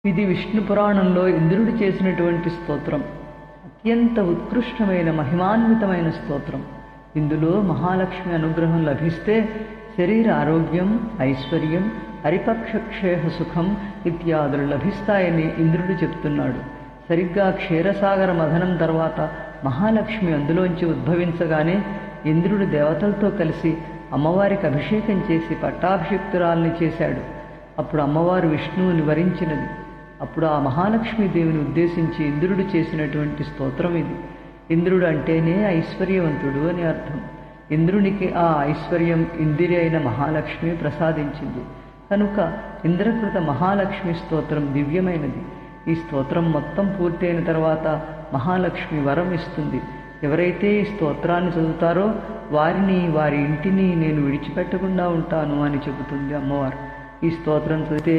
ఇది విష్ణు పురాణంలో ఇంద్రుడు చేసినటువంటి స్తోత్రం. అత్యంత ఉత్కృష్టమైన మహిమాన్వితమైన స్తోత్రం. ఇందులో మహాలక్ష్మి అనుగ్రహం లభిస్తే శరీర ఆరోగ్యం, ఐశ్వర్యం, పరిపక్షక్షేహ సుఖం ఇత్యాదులు లభిస్తాయని ఇంద్రుడు చెప్తున్నాడు. సరిగ్గా క్షీరసాగర మథనం తర్వాత మహాలక్ష్మి అందులోంచి ఉద్భవించగానే ఇంద్రుడు దేవతలతో కలిసి అమ్మవారికి అభిషేకం చేసి పట్టాభిషిక్తురాల్ని చేశాడు. అప్పుడు అమ్మవారు విష్ణువుని వరించినది. అప్పుడు ఆ మహాలక్ష్మీదేవిని ఉద్దేశించి ఇంద్రుడు చేసినటువంటి స్తోత్రం ఇది. ఇంద్రుడు అంటేనే ఐశ్వర్యవంతుడు అని అర్థం. ఇంద్రునికి ఆ ఐశ్వర్యం ఇందిరి అయిన మహాలక్ష్మి ప్రసాదించింది కనుక ఇంద్రకృత మహాలక్ష్మి స్తోత్రం దివ్యమైనది. ఈ స్తోత్రం మొత్తం పూర్తయిన తర్వాత మహాలక్ష్మి వరం ఇస్తుంది. ఎవరైతే ఈ స్తోత్రాన్ని చదువుతారో వారిని, వారి ఇంటిని నేను విడిచిపెట్టకుండా ఉంటాను అని చెబుతుంది అమ్మవారు. ఈ స్తోత్రం చదివితే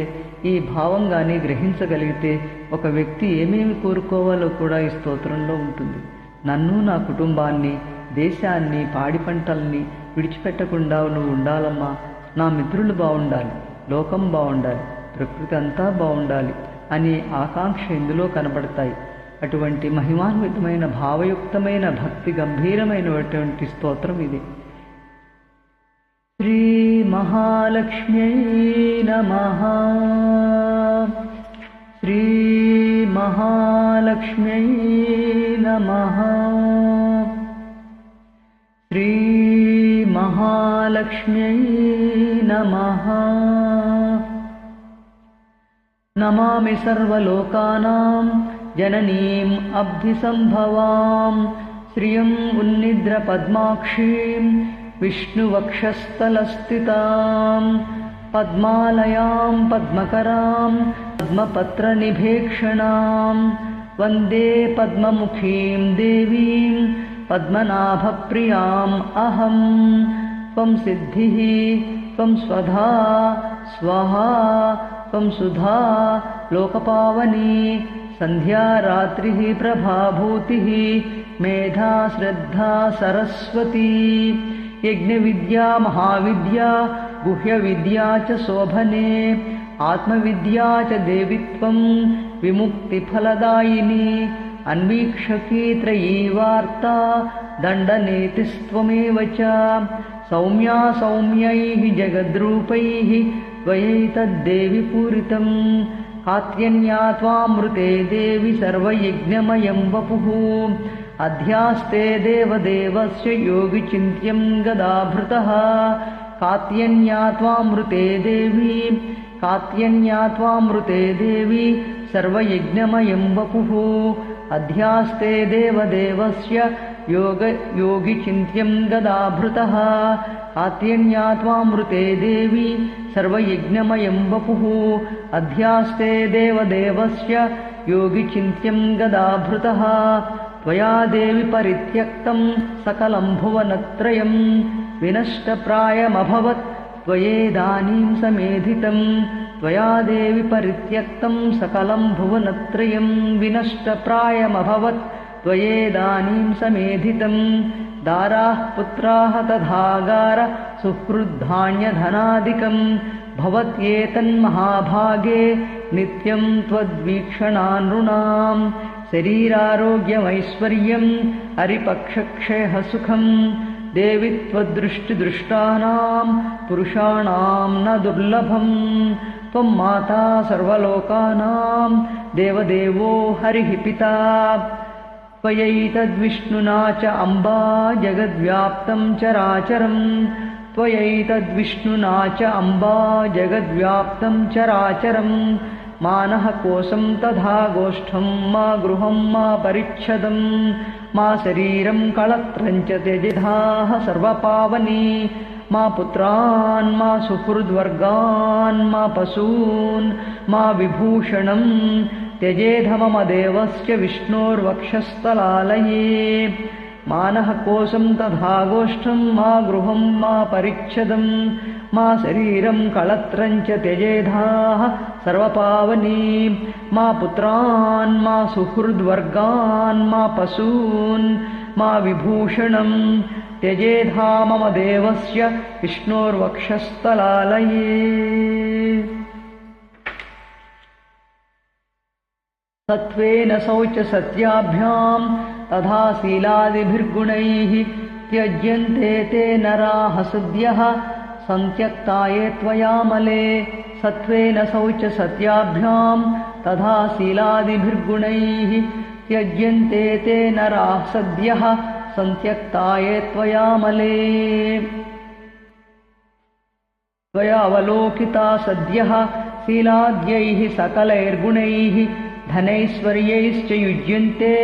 ఈ భావం కానీ గ్రహించగలిగితే ఒక వ్యక్తి ఏమేమి కోరుకోవాలో కూడా ఈ స్తోత్రంలో ఉంటుంది. నన్ను, నా కుటుంబాన్ని, దేశాన్ని, పాడి పంటల్ని విడిచిపెట్టకుండా నువ్వు ఉండాలమ్మా. నా మిత్రులు బాగుండాలి, లోకం బాగుండాలి, ప్రకృతి అంతా బాగుండాలి అనే ఆకాంక్ష ఇందులో కనబడతాయి. అటువంటి మహిమాన్వితమైన భావయుక్తమైన భక్తి గంభీరమైనటువంటి స్తోత్రం ఇది. శ్రీ మహాలక్ష్మ్యై నమః. శ్రీ మహాలక్ష్మ్యై నమః. శ్రీ మహాలక్ష్మ్యై నమః. నమామి సర్వలోకానాం జననీం అబ్ధిసంభవాం శ్రియం ఉన్నిద్ర పద్మాక్షీం విష్ణువక్షస్థలస్థితాం పద్మాలయాం పద్మకరాం పద్మపత్రనిభేక్షణాం వందే పద్మముఖీం దేవీం పద్మనాభప్రియాం అహం. త్వం సిద్ధిః త్వం స్వధా స్వాహా త్వం సుధా లోకపావనీ సంధ్యా రాత్రిః ప్రభాభూతిః మేధా శ్రద్ధా సరస్వతీ యజ్ఞవిద్యా మహావిద్యా గుహ్యవిద్యా చ శోభనే ఆత్మవిద్యా చ దేవిత్వం విముక్తిఫలదాయిని అన్వీక్షకీ త్రయీ వార్తా దండనేతిస్త్వమేవ చ సౌమ్యా సౌమ్యైః జగద్రూపైః త్వయైతద్దేవి పూరితం కాత్యన్యా త్వామృతే దేవి సర్వయజ్ఞమయం వపుః అధ్యాస్తే దేవదేవస్య యోగిచింత్యం గదాభృతః కాత్యన్యా త్వామృతే దేవి కాత్యన్యా త్వామృతే దేవి సర్వయజ్ఞమయం వపుః అధ్యాస్తే దేవదేవస్య యోగిచింత్యం గదాభృతః కాత్యన్యా త్వామృతే దేవి సర్వయజ్ఞమయం వపుః అధ్యాస్తే దేవదేవస్య యోగిచింత్యం గదాభృతః త్వయా దేవి పరిత్యక్తం సకలం భువనత్రయం వినష్టప్రాయమభవత్ త్వయేదానీం సమేధితం త్వయా దేవి పరిత్యక్తం సకలం భువనత్రయం వినష్టప్రాయమభవత్ త్వయేదానీం సమేధితం దారాః పుత్రాః తథాగార సుహృద్ధాన్యధనాదికం భవత్యేతన్మహాభాగే నిత్యం త్వద్వీక్షణానృణాం శరీరారోగ్యమైశ్వర్యం హరిపక్షక్షేహ సుఖం దేవి త్వదృష్టిదృష్టానాం పురుషాణాం న దుర్లభం త్వం మాతా సర్వలోకానాం దేవదేవో హరిః పితా త్వయైతద్విష్ణునా చ అంబా జగద్వ్యాప్తం చరాచరం త్వయైతద్విష్ణునా చ అంబా జగద్వ్యాప్తం చరాచరం మానః కోశం తథా గోష్ఠం మా గృహం మా పరిచ్ఛదం మా శరీరం కళత్రం చ త్యజేధాః సర్వపావనీ మా పుత్రాన్ మా సుహృద్వర్గాన్ మా పశూన్ మా విభూషణం త్యజేధ మమ దేవస్య విష్ణోర్వక్షస్థలాలయే మానః కోశం తథా గోష్ఠం మా గృహం మా పరిచ్ఛదం మా శరీరం కళత్రం చ త్యజేధాః సర్వపావనీ మా పుత్రాన్ మా సుహృద్వర్గాన్ మా పశూన్ మా విభూషణం త్యజేధా మమ దేవస్య విష్ణోర్వక్షస్థలాలయే. सत्त्वेन शौच सत्याभ्यां तथा शीलादिभिर्गुणैः त्यज्यन्ते ते नराः सद्यः संत्यक्ता ये त्वयामले। सत्त्वेन शौच सत्याभ्यां तथा शीलादिभिर्गुणैः त्यज्यन्ते ते नराः सद्यः संत्यक्ता ये त्वयामले। त्वयावलोकिता सद्यः शीलाद्यैः सकलैर्गुणैः धनैश्वर्यैश्च युज्यन्ते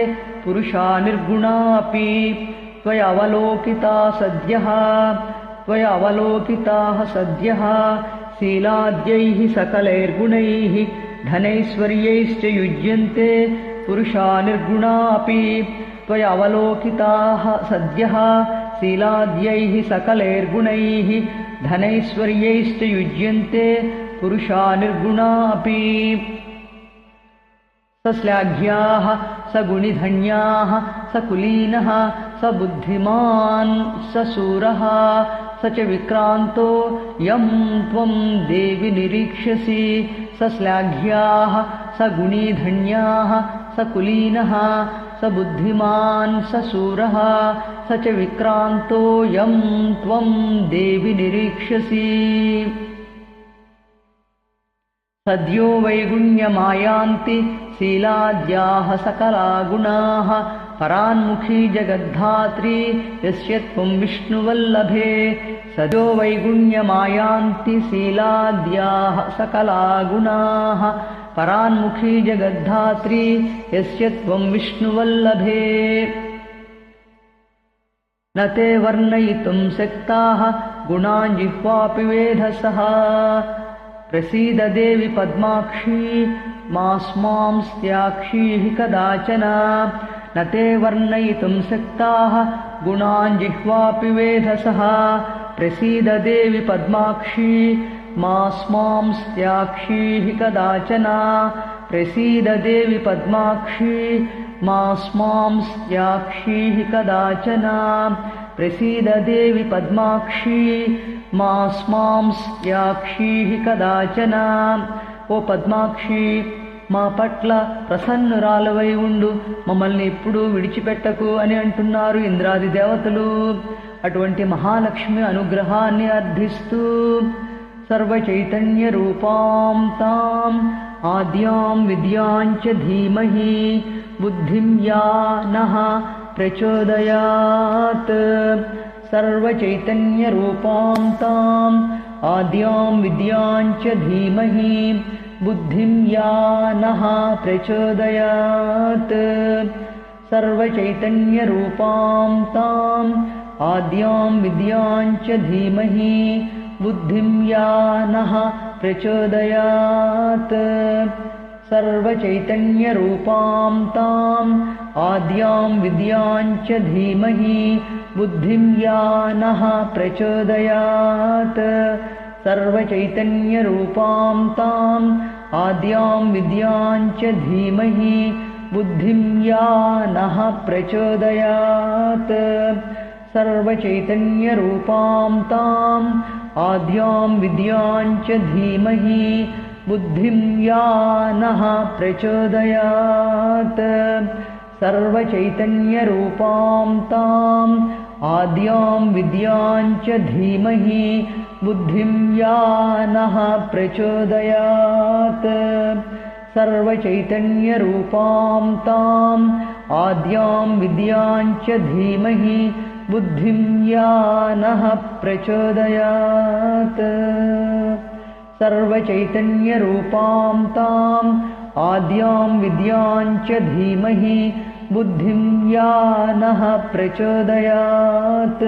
पुरुषा निर्गुणापि। त्वयावलोकिता सद्यः त्वयावलोकिताः सद्यः शीलाद्यैः सकलैर्गुणैः धनैश्वर्यैश्च युज्यन्ते पुरुषा निर्गुणापि। त्वयावलोकिताः सद्यः शीलाद्यैः सकलैर्गुणैः धनैश्वर्यैश्च युज्यन्ते पुरुषा निर्गुणापि। सश्लाघ्याः सगुणिधन्याः सकुलीनः सबुद्धिमान् सशूरः स च विक्रान्तो यं त्वं देवि निरीक्ष्यसि। सश्लाघ्याः सगुणिधन्याः सकुलीनः सबुद्धिमान् सशूरः स च विक्रान्तो यं त्वं देवि निरीक्ष्यसि। सद्यो वैगुण्यमायान्ति शीलाद्याः सकला गुणाः परान्मुखी जगद्धात्री यस्य त्वं विष्णुवल्लभे। सद्यो वैगुण्यमायान्ति शीलाद्याः सकला गुणाः परान्मुखी जगद्धात्री यस्य त्वं विष्णुवल्लभे। न ते वर्णयितुं शक्ताः गुणान् जिह्वापि वेधसः। प्रसीद देवि पद्माक्षी मास्मांस्त्याक्षी कदाचन। न ते वर्णयितुं शक्ताः गुणान् जिह्वापि वेधसः। प्रसीद देवि पद्माक्षी मास्मांस्त्याक्षी कदाचन। प्रसीद देवि पद्माक्षी मास्मांस्त्याक्षी कदाचन। प्रसीद देवि पद्माक्षी मास्मांस्त्याक्षी कदाचन। ఓ పద్మాక్షి, మా పట్ల ప్రసన్నురాలవై ఉండు, మమ్మల్ని ఎప్పుడూ విడిచిపెట్టకు అని అంటున్నారు ఇంద్రాది దేవతలు. అటువంటి మహాలక్ష్మి అనుగ్రహాన్ని అర్థిస్తూ సర్వచైతన్య రూపాం తాం ఆద్యాం విద్యాంచ ధీమహి బుద్ధిం యా నః ప్రచోదయాత్. సర్వచైతన్య రూపాం తాం ఆద్యాం విద్యాంచ ధీమహి బుద్ధిం యా నః ప్రచోదయాత్. సర్వచైతన్య రూపాం తాం ఆద్యాం విద్యాంచ ధీమహి బుద్ధిం యా నః ప్రచోదయాత్. సర్వచైతన్య రూపాం తాం ఆద్యాం విద్యాంచ ధీమహి బుద్ధిం యా నః ప్రచోదయాత్. సర్వచైతన్య రూపాం తాం ఆద్యాం విద్యాంచ ధీమహి బుద్ధిం యా నః ప్రచోదయాత్. సర్వచైతన్య రూపాం తాం ఆద్యాం విద్యాంచ ధీమహి బుద్ధిం యా నః ప్రచోదయాత్. సర్వచైతన్య రూపాం తాం ఆద్యాం విద్యాంచ ధీమహి బుద్ధిం యా నః ప్రచోదయాత్. సర్వచైతన్య రూపాం తాం ఆద్యాం విద్యాంచ ధీమహి బుద్ధిం యా నః ప్రచోదయాత్. సర్వచైతన్య రూపాం తాం ఆద్యాం విద్యాంచ ధీమహి బుద్ధిం యా నః ప్రచోదయాత్.